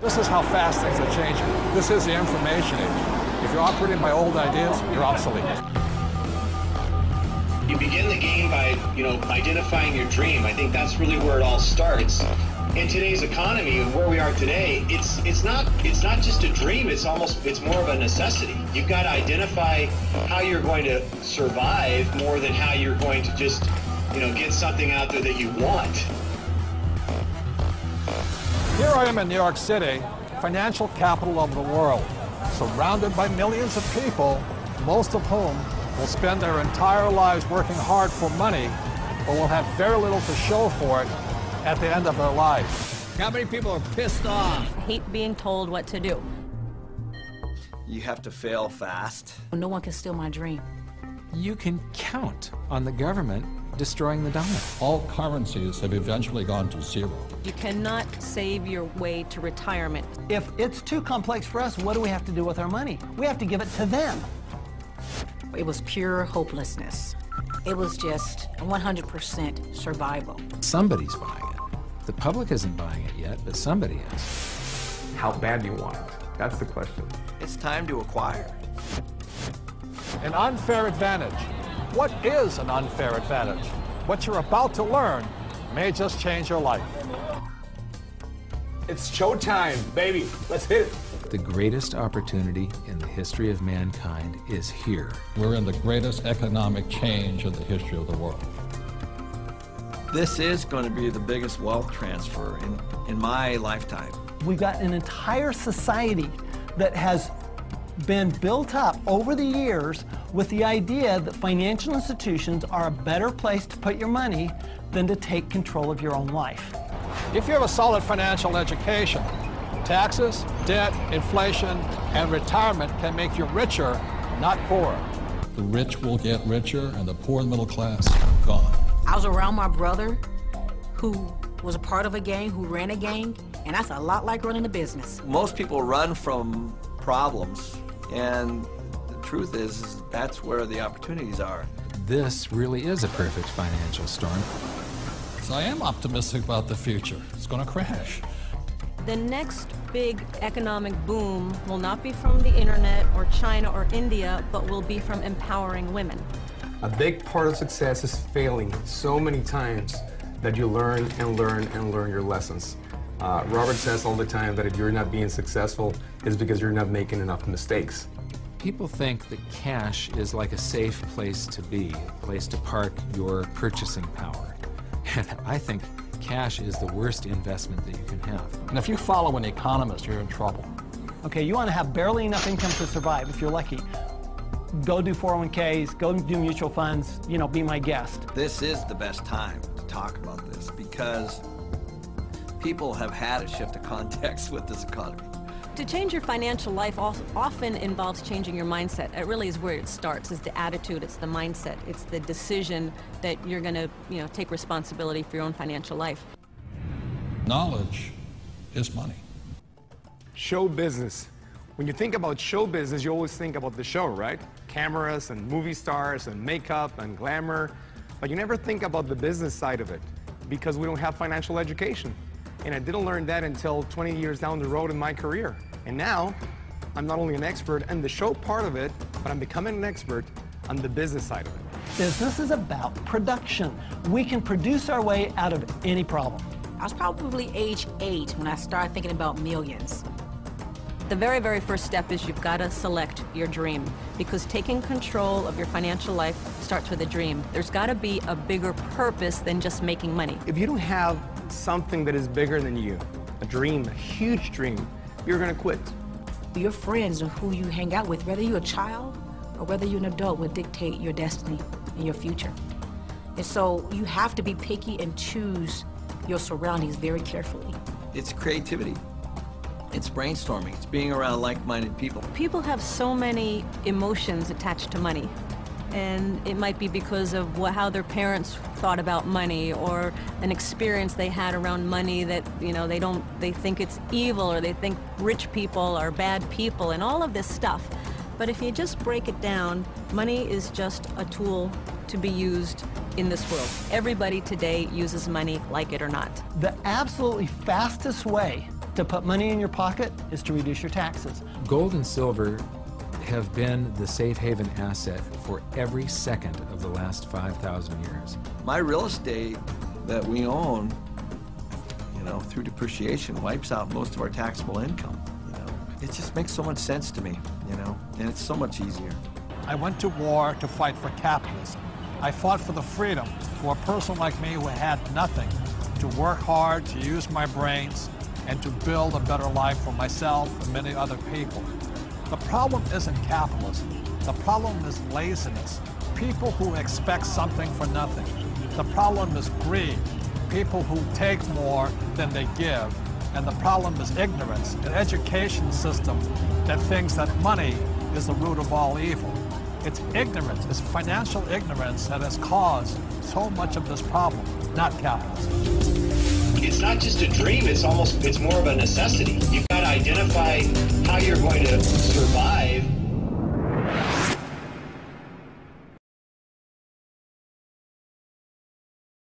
This is how fast things are changing. This is the information age. If you're operating by old ideas, you're obsolete. You begin the game by, identifying your dream. I think that's really where it all starts. In today's economy and where we are today, it's not just a dream. It's more of a necessity. You've got to identify how you're going to survive more than how you're going to just, get something out there that you want. Here I am in New York City, financial capital of the world, surrounded by millions of people, most of whom will spend their entire lives working hard for money, but will have very little to show for it at the end of their life. How many people are pissed off? I hate being told what to do. You have to fail fast. No one can steal my dream. You can count on the government destroying the dollar. All currencies have eventually gone to zero. You cannot save your way to retirement. If it's too complex for us, what do we have to do with our money? We have to give it to them. It was pure hopelessness. It was just 100% survival. Somebody's buying it. The public isn't buying it yet, but somebody is. How bad do you want it? That's the question. It's time to acquire. An unfair advantage. What is an unfair advantage? What you're about to learn may just change your life. It's showtime, baby. Let's hit it. The greatest opportunity in the history of mankind is here. We're in the greatest economic change in the history of the world. This is going to be the biggest wealth transfer in my lifetime. We've got an entire society that has been built up over the years with the idea that financial institutions are a better place to put your money than to take control of your own life. If you have a solid financial education, taxes, debt, inflation, and retirement can make you richer, not poorer. The rich will get richer and the poor and middle class gone. I was around my brother who was a part of a gang, who ran a gang, and that's a lot like running a business. Most people run from problems, and the truth is that's where the opportunities are. This really is a perfect financial storm. So I am optimistic about the future. It's going to crash. The next big economic boom will not be from the internet or China or India, but will be from empowering women. A big part of success is failing so many times that you learn and learn and learn your lessons. Robert says all the time that if you're not being successful, it's because you're not making enough mistakes. People think that cash is like a safe place to be, a place to park your purchasing power. And I think cash is the worst investment that you can have. And if you follow an economist, you're in trouble. Okay, you want to have barely enough income to survive if you're lucky. Go do 401ks, go do mutual funds, be my guest. This is the best time to talk about this because people have had a shift of context with this economy. To change your financial life often involves changing your mindset. It really is where it starts, is the attitude, it's the mindset, it's the decision that you're going to, take responsibility for your own financial life. Knowledge is money. Show business. When you think about show business, you always think about the show, right? Cameras and movie stars and makeup and glamour. But you never think about the business side of it because we don't have financial education. And I didn't learn that until 20 years down the road in my career. And now, I'm not only an expert in the show part of it, but I'm becoming an expert on the business side of it. Business is about production. We can produce our way out of any problem. I was probably age 8 when I started thinking about millions. The very, very first step is you've got to select your dream, because taking control of your financial life starts with a dream. There's got to be a bigger purpose than just making money. If you don't have something that is bigger than you, a dream, a huge dream, you're going to quit. Your friends and who you hang out with, whether you're a child or whether you're an adult, will dictate your destiny and your future. And so you have to be picky and choose your surroundings very carefully. It's creativity. It's brainstorming. It's being around like-minded people. People have so many emotions attached to money. And it might be because of how their parents thought about money, or an experience they had around money that, they think it's evil, or they think rich people are bad people, and all of this stuff. But if you just break it down, money is just a tool to be used in this world. Everybody today uses money, like it or not. The absolutely fastest way to put money in your pocket is to reduce your taxes. Gold and silver have been the safe haven asset for every second of the last 5,000 years. My real estate that we own, you know, through depreciation wipes out most of our taxable income, you know. It just makes so much sense to me, you know, and it's so much easier. I went to war to fight for capitalism. I fought for the freedom for a person like me who had nothing to work hard, to use my brains, and to build a better life for myself and many other people. The problem isn't capitalism. The problem is laziness. People who expect something for nothing. The problem is greed. People who take more than they give. And the problem is ignorance, an education system that thinks that money is the root of all evil. It's ignorance, it's financial ignorance that has caused so much of this problem, not capitalism. It's not just a dream, it's more of a necessity. You've got to identify how you're going to